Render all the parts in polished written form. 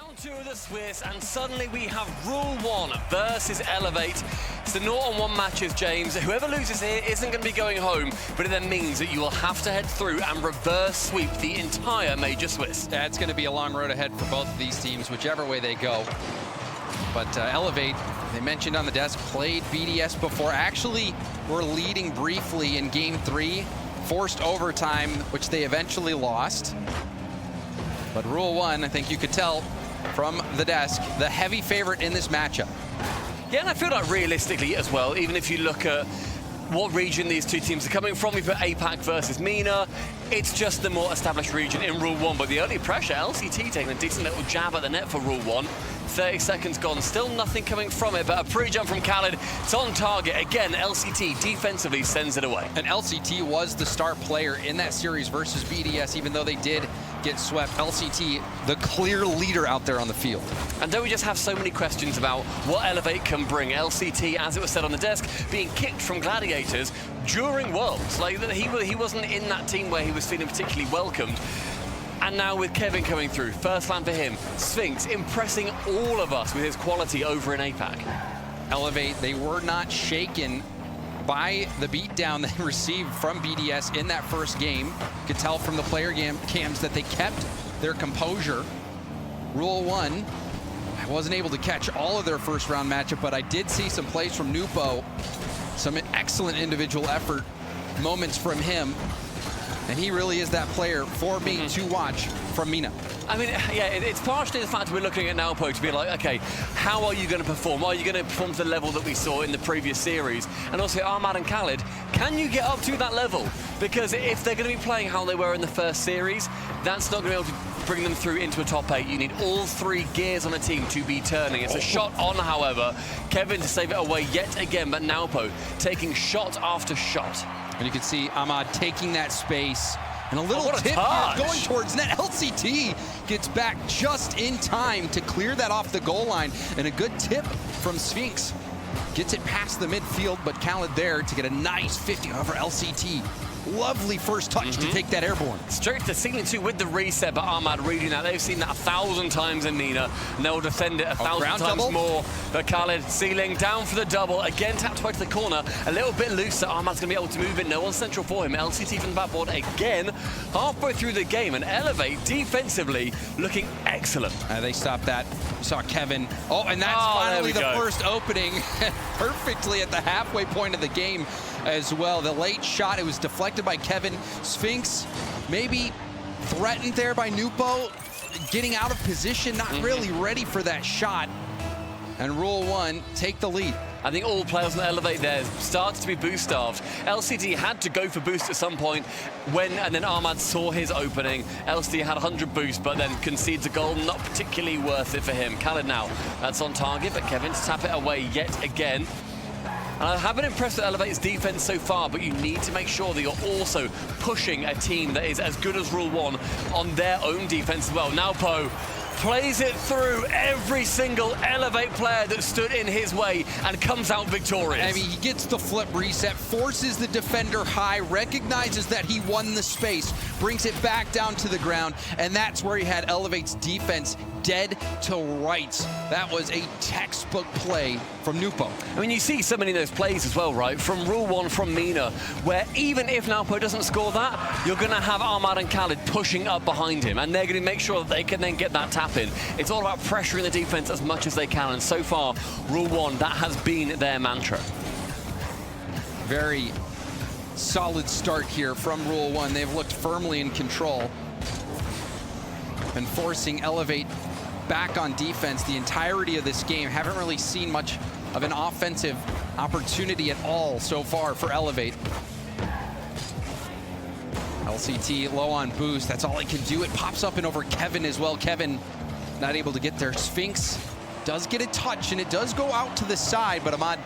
Round 2 of the Swiss, and suddenly we have Rule 1 versus Elevate. It's the 0-on-1 matches, James. Whoever loses here isn't going to be going home, but it then means that you will have to head through and reverse sweep the entire Major Swiss. Yeah, it's going to be a long road ahead for both of these teams, whichever way they go. But Elevate, they mentioned on the desk, played BDS before. Actually, were leading briefly in Game 3, forced overtime, which they eventually lost. But Rule 1, I think you could tell from the desk, the heavy favorite in this matchup. Yeah, and I feel like realistically as well, even if you look at what region these two teams are coming from, we put APAC versus MENA, it's just the more established region in Rule 1. But the early pressure, LCT taking a decent little jab at the net for Rule 1. 30 seconds gone, still nothing coming from it, but a pre-jump from Khaled. It's on target. Again, LCT defensively sends it away. And LCT was the star player in that series versus BDS, even though they did get swept. LCT, the clear leader out there on the field. And don't we just have so many questions about what Elevate can bring? LCT, as it was said on the desk, being kicked from Gladiators during Worlds. Like, he wasn't in that team where he was feeling particularly welcomed. And now with Kevin coming through, first land for him, Sphinx impressing all of us with his quality over in APAC. Elevate, they were not shaken by the beatdown they received from BDS in that first game. You could tell from the player cams that they kept their composure. Rule 1, I wasn't able to catch all of their first round matchup, but I did see some plays from Nupo, some excellent individual effort moments from him. And he really is that player for me to watch from MENA. I mean, yeah, it's partially the fact we're looking at Nalpo to be like, okay, how are you going to perform? Are you going to perform to the level that we saw in the previous series? And also Ahmad and Khaled, can you get up to that level? Because if they're going to be playing how they were in the first series, that's not going to be able to bring them through into a top 8. You need all 3 gears on a team to be turning. It's a shot on, however. Kevin to save it away yet again, but Nalpo taking shot after shot. And you can see Ahmad taking that space. And a little tip here going towards net. LCT gets back just in time to clear that off the goal line. And a good tip from Sphinx. Gets it past the midfield, but Khaled there to get a nice 50 over LCT. Lovely first touch to take that airborne. Straight to ceiling 2 with the reset, but Ahmad reading that. They've seen that 1,000 times in MENA, and they'll defend it 1,000 times double more. But Khaled ceiling down for the double. Again, tapped away to the corner. A little bit looser. Ahmad's going to be able to move in. No one's central for him. LCT from the backboard again. Halfway through the game, and Elevate defensively looking excellent. They stopped that. We saw Kevin. Oh, and that's finally the first opening. Perfectly at the halfway point of the game as well. The late shot, it was deflected by Kevin. Sphinx maybe threatened there by Nupo, getting out of position, not really ready for that shot. And Rule 1 take the lead. I think all players on Elevate there started to be boost starved. LCT had to go for boost at some point and then Ahmad saw his opening. LCT had 100 boost, but then concedes a goal, not particularly worth it for him. Khaled now, that's on target, but Kevin to tap it away yet again. And I have been impressed with Elevate's defense so far, but you need to make sure that you're also pushing a team that is as good as Rule 1 on their own defense as well. Now Po plays it through every single Elevate player that stood in his way and comes out victorious. I mean, he gets the flip reset, forces the defender high, recognizes that he won the space, brings it back down to the ground, and that's where he had Elevate's defense dead to rights. That was a textbook play from Nupo. I mean, you see so many of those plays as well, right? From Rule 1 from MENA, where even if Nalpo doesn't score that, you're going to have Ahmad and Khaled pushing up behind him, and they're going to make sure that they can then get that tap in. It's all about pressuring the defense as much as they can, and so far, Rule 1, that has been their mantra. Very solid start here from Rule 1. They've looked firmly in control and forcing Elevate back on defense the entirety of this game. Haven't really seen much of an offensive opportunity at all so far for Elevate. LCT low on boost. That's all he can do. It pops up and over Kevin as well. Kevin not able to get there. Sphinx Does get a touch, and it does go out to the side, but Ahmad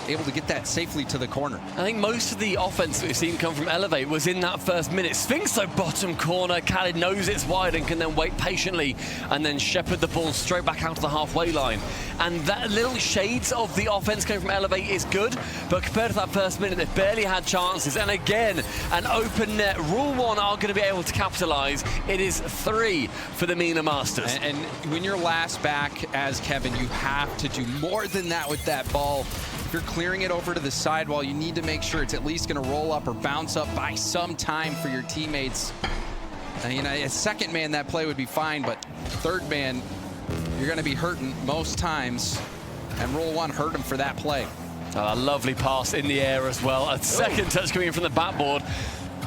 able to get that safely to the corner. I think most of the offense that we've seen come from Elevate was in that first minute. Sphinx, though, bottom corner. Khaled knows it's wide and can then wait patiently and then shepherd the ball straight back out to the halfway line. And that little shades of the offense coming from Elevate is good, but compared to that first minute, they've barely had chances. And again, an open net. Rule 1 are going to be able to capitalize. It is 3 for the MENA Masters. And when you're last back as Kevin, you have to do more than that with that ball. If you're clearing it over to the sidewall, you need to make sure it's at least going to roll up or bounce up by some time for your teammates. And, you know, as second man, that play would be fine, but third man, you're going to be hurting most times. And Rule 1 hurt him for that play. A lovely pass in the air as well. A second touch coming in from the backboard.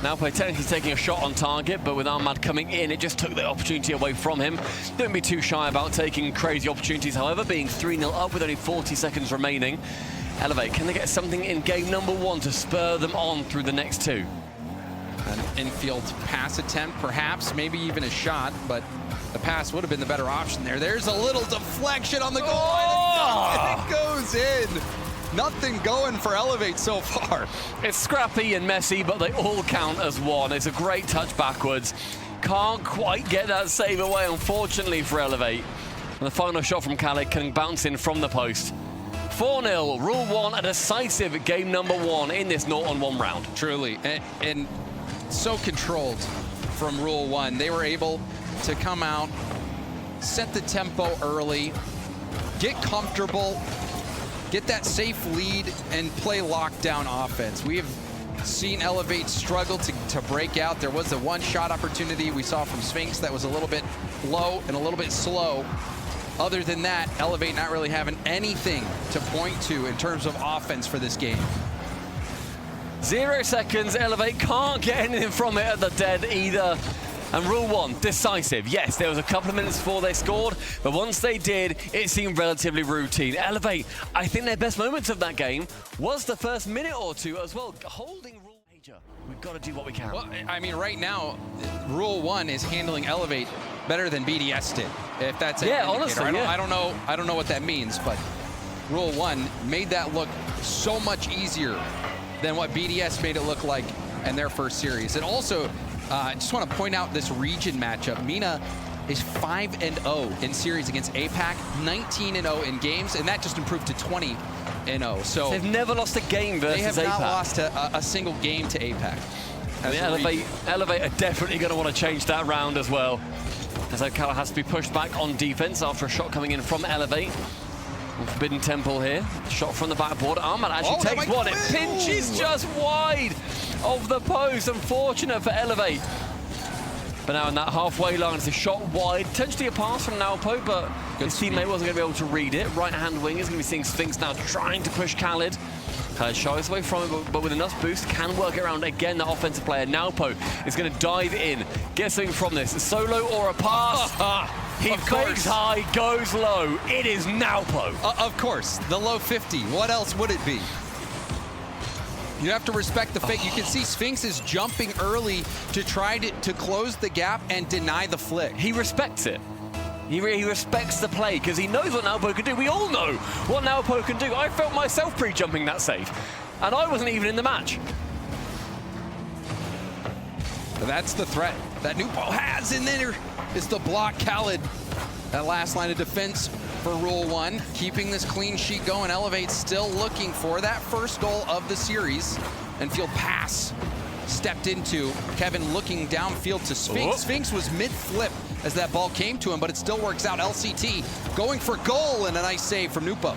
Naopo technically taking a shot on target, but with Ahmad coming in, it just took the opportunity away from him. Don't be too shy about taking crazy opportunities, however, being 3-0 up with only 40 seconds remaining. Elevate, can they get something in game number 1 to spur them on through the next 2? An infield pass attempt, perhaps, maybe even a shot, but the pass would have been the better option there. There's a little deflection on the goal line, and it goes in. Nothing going for Elevate so far. It's scrappy and messy, but they all count as one. It's a great touch backwards. Can't quite get that save away, unfortunately, for Elevate. And the final shot from Khaled can bounce in from the post. 4-0, Rule 1, a decisive game number 1 in this 0-on-1 round. Truly, and so controlled from Rule 1. They were able to come out, set the tempo early, get comfortable, get that safe lead, and play lockdown offense. We have seen Elevate struggle to break out. There was a one-shot opportunity we saw from Sphinx that was a little bit low and a little bit slow. Other than that, Elevate not really having anything to point to in terms of offense for this game. 0 seconds, Elevate can't get anything from it at the dead either. And Rule 1, decisive. Yes, there was a couple of minutes before they scored, but once they did, it seemed relatively routine. Elevate, I think their best moments of that game was the first minute or 2 as well. Holding Rule major. We've got to do what we can. Well, I mean, right now, Rule 1 is handling Elevate better than BDS did. If that's an indicator. Honestly, I don't know what that means, but Rule 1 made that look so much easier than what BDS made it look like in their first series. And also, I just want to point out this region matchup. MENA is 5-0 in series against APAC, 19-0 in games, and that just improved to 20-0. So they've never lost a game versus APAC. They have not lost a single game to APAC. I mean, Elevate are definitely going to want to change that round as well. As Okala has to be pushed back on defense after a shot coming in from Elevate. Forbidden Temple here. Shot from the backboard. Ahmad actually takes one. It pinches just wide of the post. Unfortunate for Elevate. But now in that halfway line, it's a shot wide. Potentially a pass from Naopo, but his teammate wasn't going to be able to read it. Right-hand wing is going to be seeing Sphinx now trying to push Khaled. Khaled shies away from it, but with enough boost, can work it around. Again, the offensive player, Naopo, is going to dive in. Get something from this. A solo or a pass? He fakes high, goes low. It is Naopo. Of course, the low 50. What else would it be? You have to respect the fake. You can see Sphinx is jumping early to try to close the gap and deny the flick. He respects it. He respects the play because he knows what Naopo can do. We all know what Naopo can do. I felt myself pre-jumping that save, and I wasn't even in the match. That's the threat that Nupo has, and then is the block. Khaled, that last line of defense for Rule 1, keeping this clean sheet going. Elevate still looking for that first goal of the series. And field pass stepped into. Kevin looking downfield to Sphinx. Sphinx was mid-flip as that ball came to him, but it still works out. LCT going for goal, and a nice save from Nupo.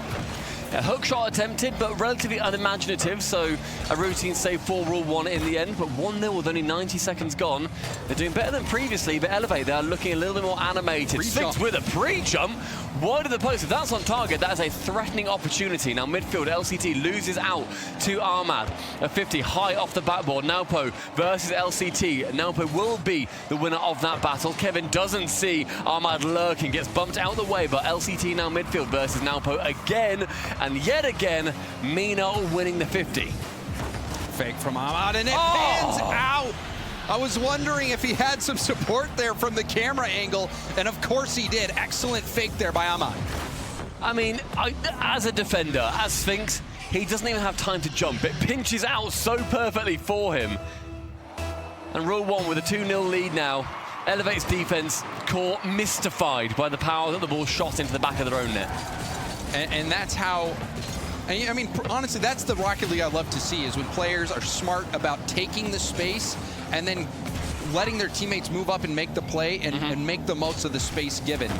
A hook shot attempted, but relatively unimaginative, so a routine save for Rule 1 in the end, but 1-0 with only 90 seconds gone. They're doing better than previously, but Elevate, they're looking a little bit more animated. Sphinx with a pre-jump, wide of the post. If that's on target, that is a threatening opportunity. Now midfield, LCT loses out to Ahmad. A 50 high off the backboard. Naopo versus LCT. Naopo will be the winner of that battle. Kevin doesn't see Ahmad lurking, gets bumped out of the way, but LCT now midfield versus Naopo again. And yet again, MENA winning the 50. Fake from Ahmad, and it pans out. I was wondering if he had some support there from the camera angle, and of course he did. Excellent fake there by Ahmad. I mean, as a defender, as Sphinx, he doesn't even have time to jump. It pinches out so perfectly for him. And Rule 1 with a 2-0 lead now. Elevate's defense caught mystified by the power that the ball shot into the back of their own net. And that's how, I mean, honestly, that's the Rocket League I love to see, is when players are smart about taking the space and then letting their teammates move up and make the play and make the most of the space given.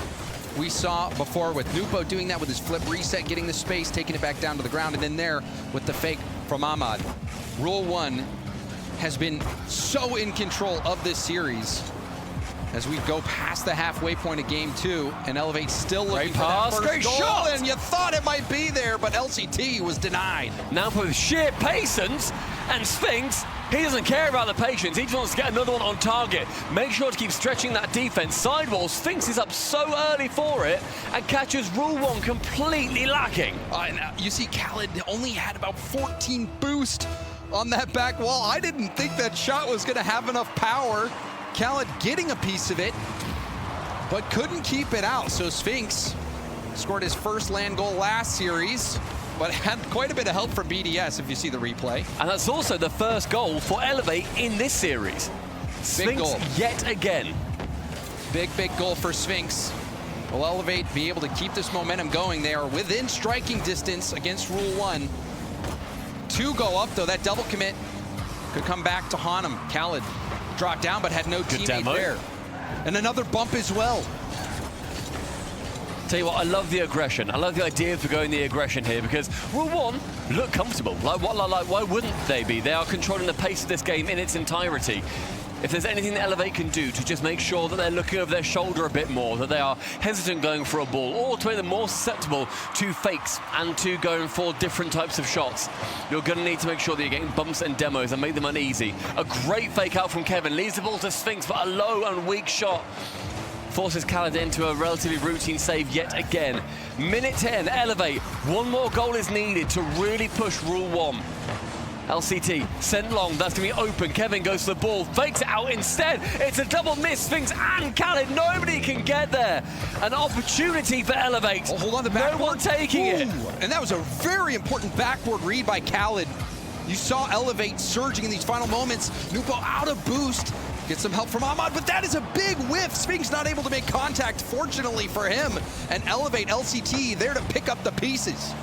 We saw before with Nupo doing that with his flip reset, getting the space, taking it back down to the ground, and then there with the fake from Ahmad. Rule 1 has been so in control of this series as we go past the halfway point of game 2, and Elevate still looking for that first goal, shot. and you thought it might be there, but LCT was denied. Now with sheer patience, and Sphinx, he doesn't care about the patience. He just wants to get another one on target. Make sure to keep stretching that defense. Sidewall, Sphinx is up so early for it and catches Rule 1 completely lacking. You see Khaled only had about 14 boost on that back wall. I didn't think that shot was going to have enough power. Khaled getting a piece of it, but couldn't keep it out. So Sphinx scored his first land goal last series, but had quite a bit of help from BDS if you see the replay. And that's also the first goal for Elevate in this series. Sphinx goal. Yet again. Big goal for Sphinx. Will Elevate be able to keep this momentum going? They are within striking distance against Rule 1. 2 go up, though. That double commit could come back to haunt him. Khaled dropped down, but had no teammate there. And another bump as well. Tell you what, I love the aggression. I love the idea for going the aggression here, because Rule 1 look comfortable. Why wouldn't they be? They are controlling the pace of this game in its entirety. If there's anything that Elevate can do to just make sure that they're looking over their shoulder a bit more, that they are hesitant going for a ball, or to make them more susceptible to fakes and to going for different types of shots, you're going to need to make sure that you're getting bumps and demos and make them uneasy. A great fake out from Kevin, leaves the ball to Sphinx, but a low and weak shot forces Khaled into a relatively routine save yet again. Minute 10, Elevate. One more goal is needed to really push Rule 1. LCT sent long, that's going to be open. Kevin goes to the ball, fakes it out instead. It's a double miss, Sphinx and Khaled. Nobody can get there. An opportunity for Elevate. Oh, hold on, the backboard. No one taking it. And that was a very important backboard read by Khaled. You saw Elevate surging in these final moments. Nupo out of boost. Get some help from Ahmad, but that is a big whiff. Sphinx not able to make contact, fortunately for him. And Elevate, LCT, there to pick up the pieces.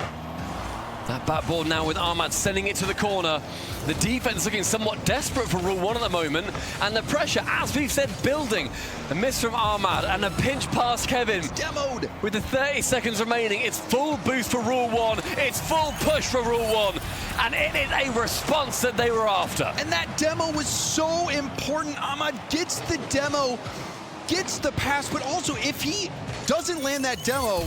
That backboard now with Ahmad sending it to the corner. The defense looking somewhat desperate for Rule 1 at the moment. And the pressure, as we've said, building. A miss from Ahmad and a pinch past Kevin. It's demoed. With the 30 seconds remaining, it's full boost for Rule 1. It's full push for Rule 1. And it is a response that they were after. And that demo was so important. Ahmad gets the demo, gets the pass, but also if he doesn't land that demo,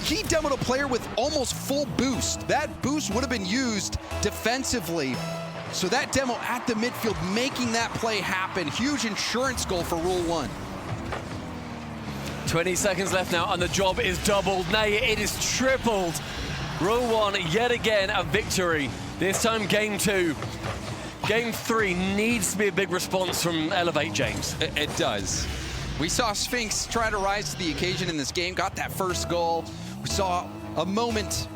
he demoed a player with almost full boost. That boost would have been used defensively. So that demo at the midfield, making that play happen. Huge insurance goal for Rule 1. 20 seconds left now, and the job is doubled. Nay, it is tripled. Rule 1, yet again, a victory. This time, Game 2. Game 3 needs to be a big response from Elevate, James. It does. We saw Sphinx try to rise to the occasion in this game, got that first goal. We saw a moment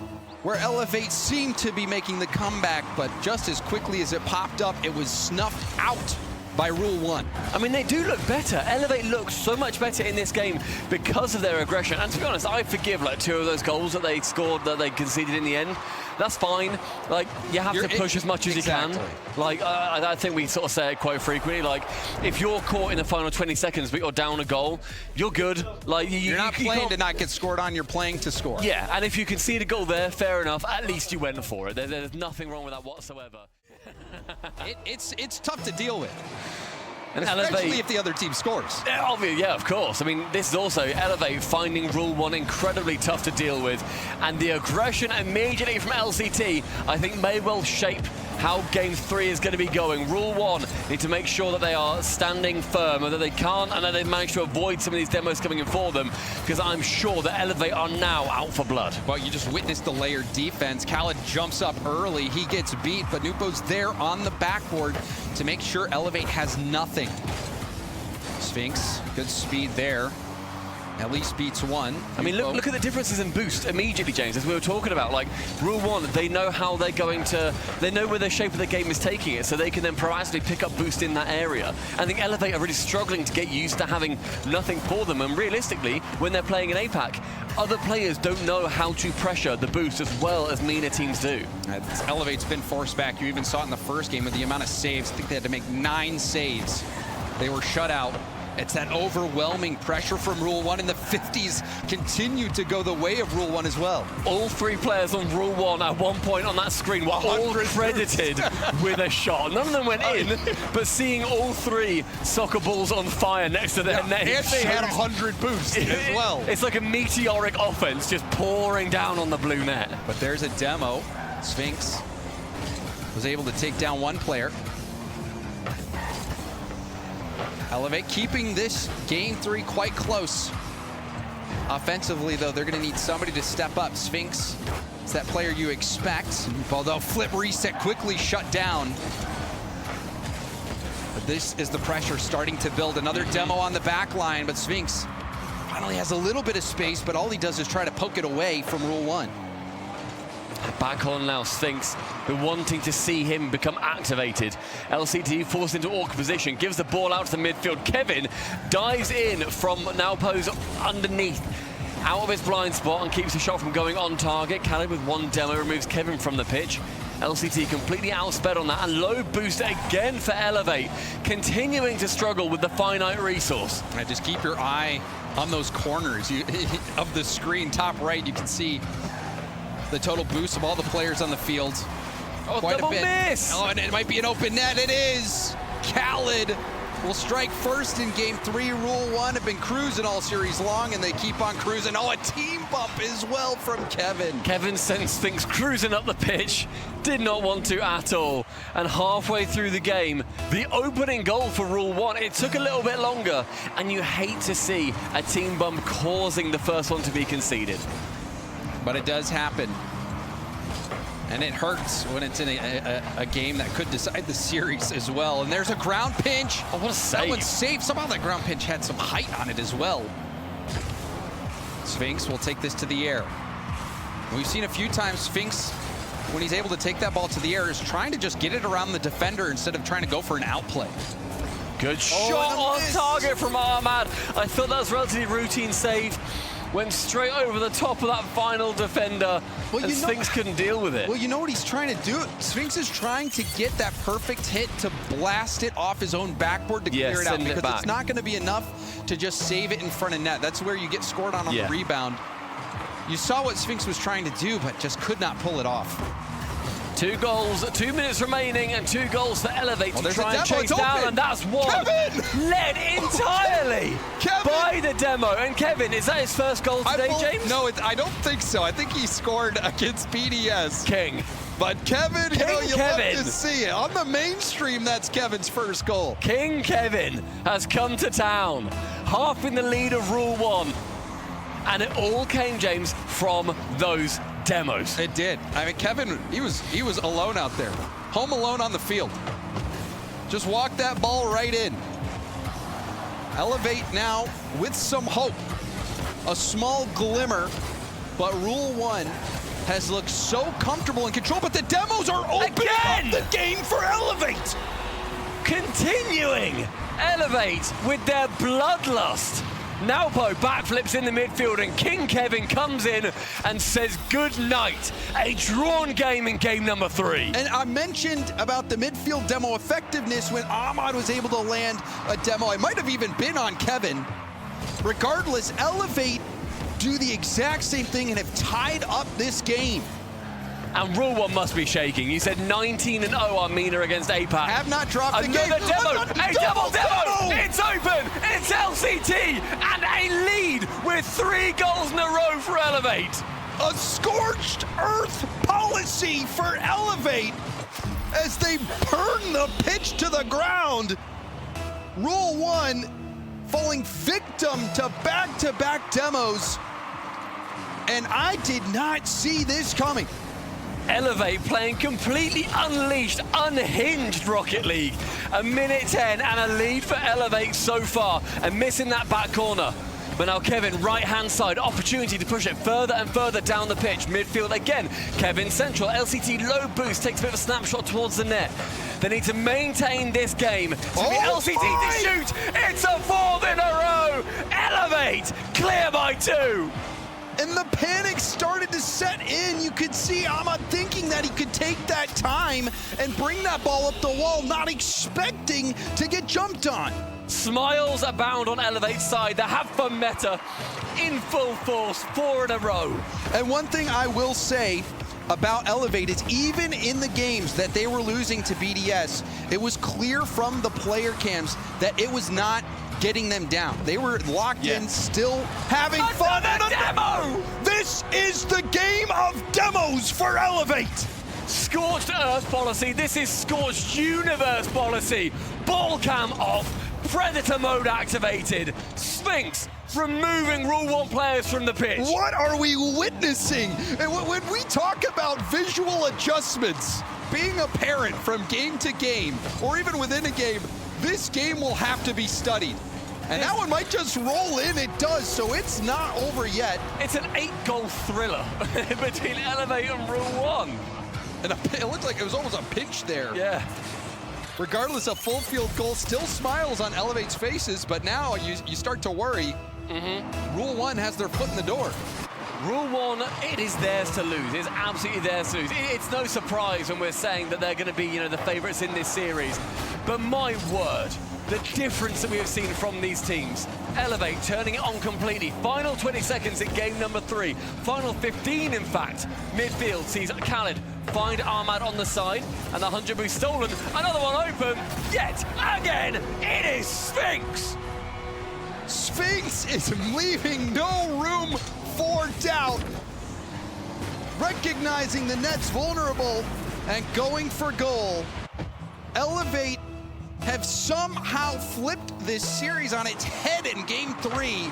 where Elevate seemed to be making the comeback, but just as quickly as it popped up, it was snuffed out by Rule 1. I mean, they do look better. Elevate looks so much better in this game because of their aggression. And to be honest, I forgive like 2 of those goals that they scored, that they conceded in the end. That's fine. Like, you have to push as much as you can. Like, I think we sort of say it quite frequently. Like, if you're caught in the final 20 seconds, but you're down a goal, you're good. Like, you're not playing to not get scored on, you're playing to score. Yeah, and if you concede a goal there, fair enough. At least you went for it. There's nothing wrong with that whatsoever. It's tough to deal with. And especially Elevate, if the other team scores. Yeah, of course. I mean, this is also Elevate finding Rule 1 incredibly tough to deal with. And the aggression immediately from LCT, I think, may well shape how Game 3 is going to be going. Rule 1 need to make sure that they are standing firm and that they can't, and that they manage to avoid some of these demos coming in for them, because I'm sure that Elevate are now out for blood. Well, you just witnessed the layered defense. Khaled jumps up early. He gets beat, but Nupo's there on the backboard to make sure Elevate has nothing. Sphinx, good speed there. at least beats one. I mean, look at the differences in boost immediately, James, as we were talking about. Like, Rule 1, they know how they're going to, they know where the shape of the game is taking it, so they can then proactively pick up boost in that area. I think Elevate are really struggling to get used to having nothing for them, and realistically, when they're playing in APAC, other players don't know how to pressure the boost as well as MENA teams do. Elevate's been forced back. You even saw it in the first game with the amount of saves. I think they had to make 9 saves. They were shut out. It's that overwhelming pressure from Rule 1, and the 50s continue to go the way of Rule 1 as well. All 3 players on Rule 1 at one point on that screen were all credited with a shot. None of them went in, but seeing all 3 soccer balls on fire next to their names. And they had 100 boosts as well. It's like a meteoric offense just pouring down on the blue net. But there's a demo. Sphinx was able to take down 1 player. Elevate keeping this game 3 quite close. Offensively, though, they're going to need somebody to step up. Sphinx is that player you expect, although flip reset quickly shut down. But this is the pressure starting to build. Another demo on the back line, but Sphinx finally has a little bit of space, but all he does is try to poke it away from Rule 1. Back on now, Sphinx. We're wanting to see him become activated. LCT forced into awkward position, gives the ball out to the midfield. Kevin dives in from now pose underneath, out of his blind spot, and keeps the shot from going on target. Khaled with 1 demo removes Kevin from the pitch. LCT completely outsped on that, and low boost again for Elevate, continuing to struggle with the finite resource. And just keep your eye on those corners of the screen. Top right, you can see the total boost of all the players on the field. Oh, quite double a bit. miss! Oh, and it might be an open net. It is! Khaled will strike first in game 3. Rule 1 have been cruising all series long, and they keep on cruising. Oh, a team bump as well from Kevin. Kevin sends things cruising up the pitch. Did not want to at all. And halfway through the game, the opening goal for Rule 1, it took a little bit longer, and you hate to see a team bump causing the first one to be conceded. But it does happen. And it hurts when it's in a game that could decide the series as well. And there's a ground pinch. Oh, what a save. That one's safe. Somehow that ground pinch had some height on it as well. Sphinx will take this to the air. We've seen a few times Sphinx, when he's able to take that ball to the air, is trying to just get it around the defender instead of trying to go for an outplay. Good shot on target from Ahmad. I thought that was a relatively routine save. Went straight over the top of that final defender, and Sphinx couldn't deal with it. Well, you know what he's trying to do? Sphinx is trying to get that perfect hit to blast it off his own backboard to clear it out, because it's not going to be enough to just save it in front of net. That's where you get scored on the rebound. You saw what Sphinx was trying to do, but just could not pull it off. 2 goals, 2 minutes remaining, and 2 goals for Elevate to try and chase down, and that's one led entirely by the demo. And Kevin, is that his first goal today, James? No, I don't think so. I think he scored against BDS. King. But Kevin, you know, you love to see it. On the mainstream, that's Kevin's first goal. King Kevin has come to town, half in the lead of Rule 1. And it all came, James, from those demos. It did. I mean, Kevin, he was alone out there. Home alone on the field. Just walked that ball right in. Elevate now with some hope. A small glimmer, but Rule 1 has looked so comfortable and control, but the demos are opening up the game for Elevate. Continuing Elevate with their bloodlust. Naupo backflips in the midfield, and King Kevin comes in and says good night. A drawn game in game number 3. And I mentioned about the midfield demo effectiveness when Ahmad was able to land a demo. It might have even been on Kevin. Regardless, Elevate do the exact same thing and have tied up this game. And Rule 1 must be shaking. You said 19-0 on MENA against APAC. Have not dropped the game. Another demo, a double demo. It's open, it's LCT, and a lead with 3 goals in a row for Elevate. A scorched earth policy for Elevate as they burn the pitch to the ground. Rule 1 falling victim to back-to-back demos. And I did not see this coming. Elevate playing completely unleashed, unhinged Rocket League. A minute 10 and a lead for Elevate so far, and missing that back corner. But now Kevin, right-hand side, opportunity to push it further and further down the pitch. Midfield again, Kevin central, LCT low boost, takes a bit of a snapshot towards the net. They need to maintain this game. To be LCT to shoot, it's a 4th in a row! Elevate, clear by 2! And the panic started to set in. You could see Ahmad thinking that he could take that time and bring that ball up the wall, not expecting to get jumped on. Smiles abound on Elevate's side. They have fun meta in full force, 4 in a row. And one thing I will say about Elevate is even in the games that they were losing to BDS, it was clear from the player cams that it was not getting them down. They were locked in, still having fun. Another demo! This is the game of demos for Elevate. Scorched Earth policy. This is Scorched Universe policy. Ball cam off. Predator mode activated. Sphinx removing Rule 1 players from the pitch. What are we witnessing? And when we talk about visual adjustments being apparent from game to game, or even within a game, this game will have to be studied. And that one might just roll in, it does, so it's not over yet. It's an 8-goal thriller between Elevate and Rule 1. And it looked like it was almost a pinch there. Yeah. Regardless of full field goal, still smiles on Elevate's faces, but now you start to worry. Rule 1 has their foot in the door. Rule 1, it is theirs to lose. It's absolutely theirs to lose. It's no surprise when we're saying that they're going to be, you know, the favorites in this series. But my word, the difference that we have seen from these teams. Elevate turning it on completely. Final 20 seconds in game number 3. Final 15, in fact. Midfield sees Khaled find Ahmad on the side, and the 100 boost stolen. Another one open, yet again, it is Sphinx. Sphinx is leaving no room for doubt. Recognizing the net's vulnerable and going for goal. Elevate have somehow flipped this series on its head in game 3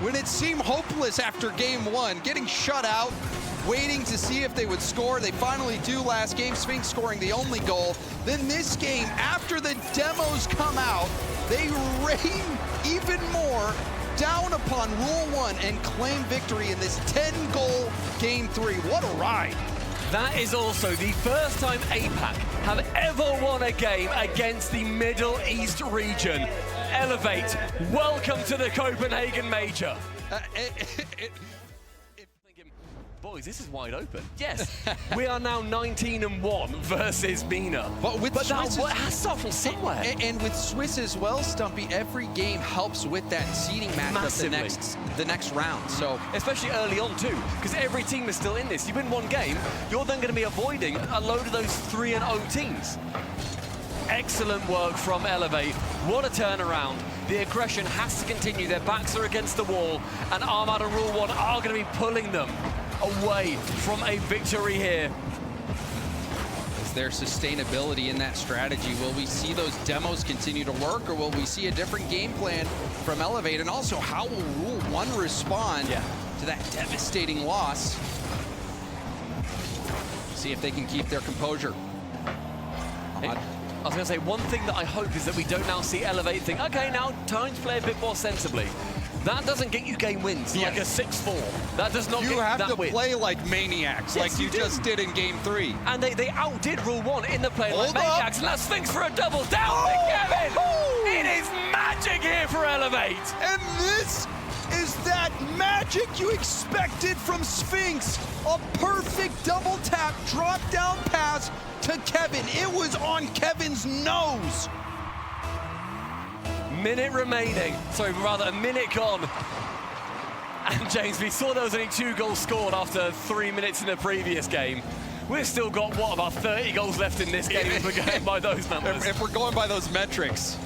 when it seemed hopeless after game 1, getting shut out, waiting to see if they would score. They finally do last game, Sphinx scoring the only goal. Then this game, after the demos come out, they rain even more down upon Rule 1 and claim victory in this 10-goal game 3. What a ride. That is also the first time APAC have ever won a game against the Middle East region. Elevate, welcome to the Copenhagen Major. Boys, this is wide open. Yes, we are now 19-1 versus Mina. But that has to start from somewhere. And with Swiss as well, Stumpy, every game helps with that seeding matchup the next round. So especially early on too, because every team is still in this. You win one game, you're then going to be avoiding a load of those 3-0 teams. Excellent work from Elevate. What a turnaround. The aggression has to continue. Their backs are against the wall, and Ahmad and Rule 1 are going to be pulling them away from a victory here. Is there sustainability in that strategy? Will we see those demos continue to work, or will we see a different game plan from Elevate? And also, how will Rule 1 respond to that devastating loss? See if they can keep their composure. I was going to say, one thing that I hope is that we don't now see Elevate think, okay, now time to play a bit more sensibly. That doesn't get you game wins, like a 6-4. That does not get you that win. You have to play like maniacs, like you just did in game 3. And they outdid Rule 1 in the play like maniacs, and that's Sphinx for a double down to Kevin! It is magic here for Elevate! And this is that magic you expected from Sphinx. A perfect double tap, drop down pass to Kevin. It was on Kevin's nose. Minute remaining, sorry, rather a minute gone. And James, we saw there was only 2 goals scored after 3 minutes in the previous game. We've still got, what, about 30 goals left in this game if we're going by those numbers. If we're going by those metrics.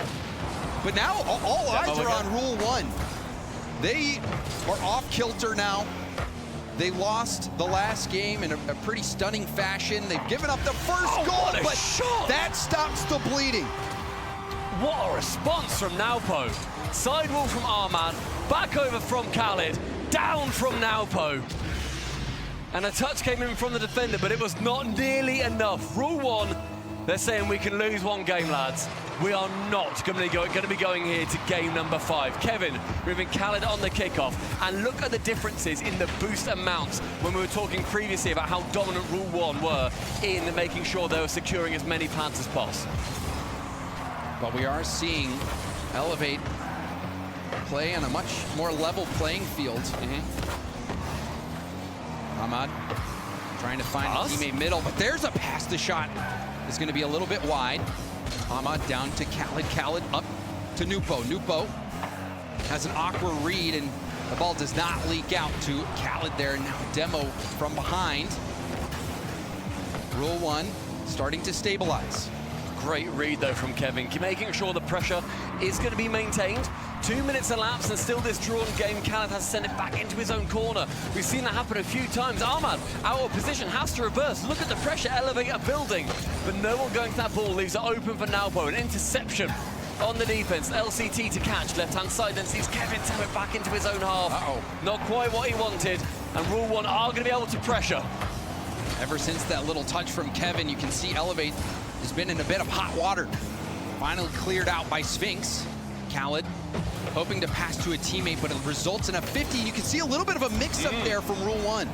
But now all eyes are on Rule 1. They are off kilter now. They lost the last game in a pretty stunning fashion. They've given up the first goal, but that stops the bleeding. What a response from Naupo. Sidewall from Ahmad, back over from Khaled, down from Naupo. And a touch came in from the defender, but it was not nearly enough. Rule 1 They're saying we can lose one game, lads. We are not going to be going here to game number 5. Kevin moving Khaled on the kickoff. And look at the differences in the boost amounts when we were talking previously about how dominant Rule 1 were in making sure they were securing as many pads as possible. But we are seeing Elevate play on a much more level playing field. Ahmad trying to find a teammate middle, but there's a pass. The shot is going to be a little bit wide. Ahmad down to Khaled. Khaled up to Nupo. Nupo has an awkward read, and the ball does not leak out to Khaled there. Now Demo from behind. Rule 1 starting to stabilize. Great read, though, from Kevin, making sure the pressure is going to be maintained. 2 minutes elapsed and still this drawn game. Khaled has sent it back into his own corner. We've seen that happen a few times. Ahmad, out of position, has to reverse. Look at the pressure Elevator building. But no one going to that ball, leaves it open for Naupo. An interception on the defense. LCT to catch. Left-hand side, then sees Kevin tap it back into his own half. Not quite what he wanted. And Rule 1 are going to be able to pressure. Ever since that little touch from Kevin, you can see Elevate has been in a bit of hot water. Finally cleared out by Sphinx. Khaled hoping to pass to a teammate, but it results in a 50. You can see a little bit of a mix-up there from Rule 1.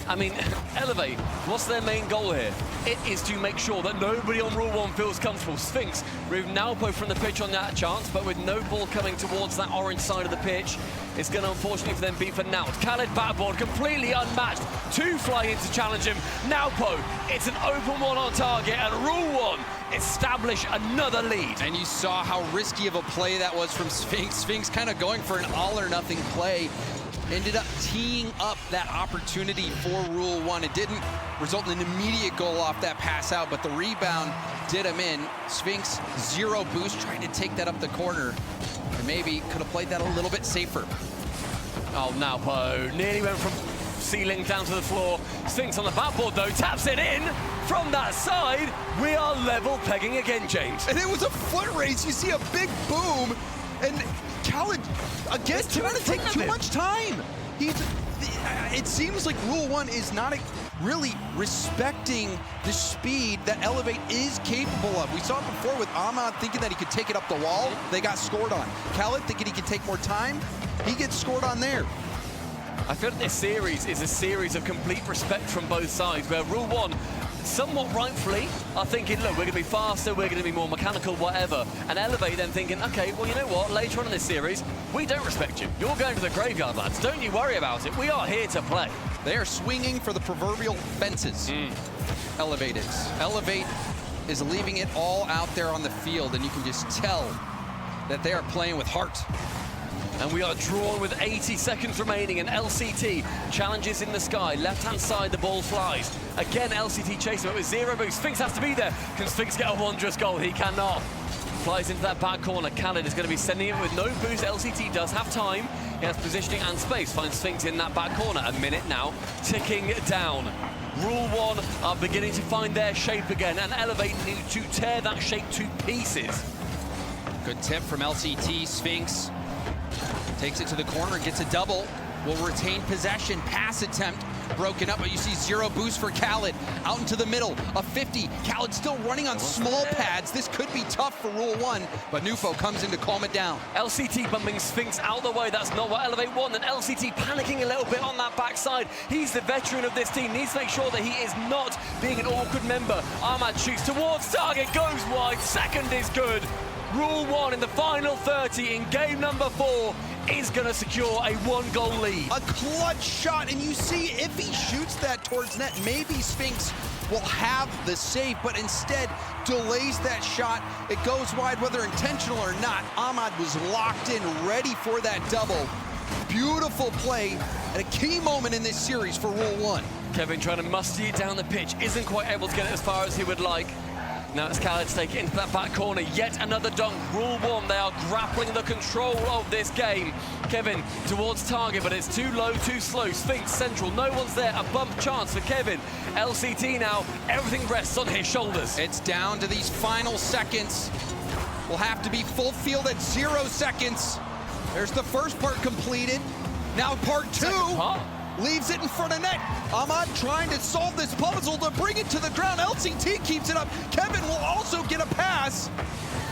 I mean, Elevate, what's their main goal here? It is to make sure that nobody on Rule 1 feels comfortable. Sphinx remove Naupo from the pitch on that chance, but with no ball coming towards that orange side of the pitch, it's going to unfortunately for them be for Naut. Khaled backboard, completely unmatched. 2 flying in to challenge him. Naupo, it's an open one on target, and Rule 1 establish another lead. And you saw how risky of a play that was from Sphinx. Sphinx kind of going for an all-or-nothing play. Ended up teeing up that opportunity for Rule 1. It didn't result in an immediate goal off that pass out, but the rebound did him in. Sphinx, 0 boost, trying to take that up the corner. And maybe could have played that a little bit safer. Oh, Naupo nearly went from ceiling down to the floor. Sphinx on the backboard, though, taps it in from that side. We are level pegging again, James. And it was a foot race. You see a big boom, and Khaled, again, trying to take too much time. It seems like Rule 1 is not really respecting the speed that Elevate is capable of. We saw it before with Ahmad thinking that he could take it up the wall. They got scored on. Khaled thinking he could take more time. He gets scored on there. I feel like this series is a series of complete respect from both sides, where Rule 1, somewhat rightfully, are thinking, look, we're going to be faster, we're going to be more mechanical, whatever. And Elevate then thinking, okay, well, you know what? Later on in this series, we don't respect you. You're going to the graveyard, lads. Don't you worry about it. We are here to play. They are swinging for the proverbial fences. Elevate is. Elevate is leaving it all out there on the field, and you can just tell that they are playing with heart. And we are drawn with 80 seconds remaining, and LCT challenges in the sky. Left-hand side, the ball flies. Again, LCT chasing it with 0 boost. Sphinx has to be there. Can Sphinx get a wondrous goal? He cannot. Flies into that back corner. Khaled is going to be sending it with no boost. LCT does have time. He has positioning and space. Finds Sphinx in that back corner. A minute now, ticking down. Rule 1 are beginning to find their shape again, and Elevate need to tear that shape to pieces. Good tip from LCT. Sphinx takes it to the corner, gets a double, will retain possession. Pass attempt broken up, but you see 0 boost for Khaled. Out into the middle, a 50. Khaled still running on small pads. This could be tough for Rule 1, but Nufo comes in to calm it down. LCT bumping Sphinx out the way. That's not what Elevate want. And LCT panicking a little bit on that backside. He's the veteran of this team. Needs to make sure that he is not being an awkward member. Ahmad shoots towards target, goes wide. Second is good. Rule 1 in the final 30 in game number 4 is going to secure a 1-goal lead. A clutch shot, and you see if he shoots that towards net, maybe Sphinx will have the save, but instead delays that shot. It goes wide, whether intentional or not. Ahmad was locked in, ready for that double. Beautiful play at a key moment in this series for Rule 1. Kevin trying to musty it down the pitch, isn't quite able to get it as far as he would like. Now it's Khaled to take it into that back corner. Yet another dunk. Rule 1, they are grappling the control of this game. Kevin towards target, but it's too low, too slow. Sphinx central, no one's there. A bump chance for Kevin. LCT now, everything rests on his shoulders. It's down to these final seconds. Will have to be full field at 0 seconds. There's the first part completed. Now part 2. leaves it in front of net. Ahmad trying to solve this puzzle to bring it to the ground. LCT keeps it up. Kevin will also get a pass.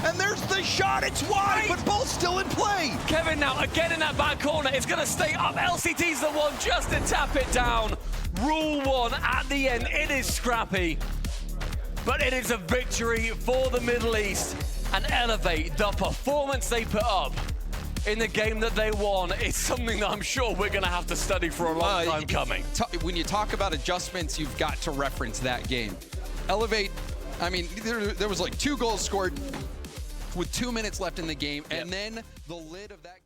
And there's the shot, it's wide, but ball's still in play. Kevin now again in that back corner. It's gonna stay up. LCT's the one just to tap it down. Rule 1 at the end. It is scrappy, but it is a victory for the Middle East. And Elevate, the performance they put up in the game that they won is something that I'm sure we're gonna have to study for a long time coming. When you talk about adjustments, you've got to reference that game. Elevate, I mean, there was like 2 goals scored with 2 minutes left in the game, and then the lid of that game.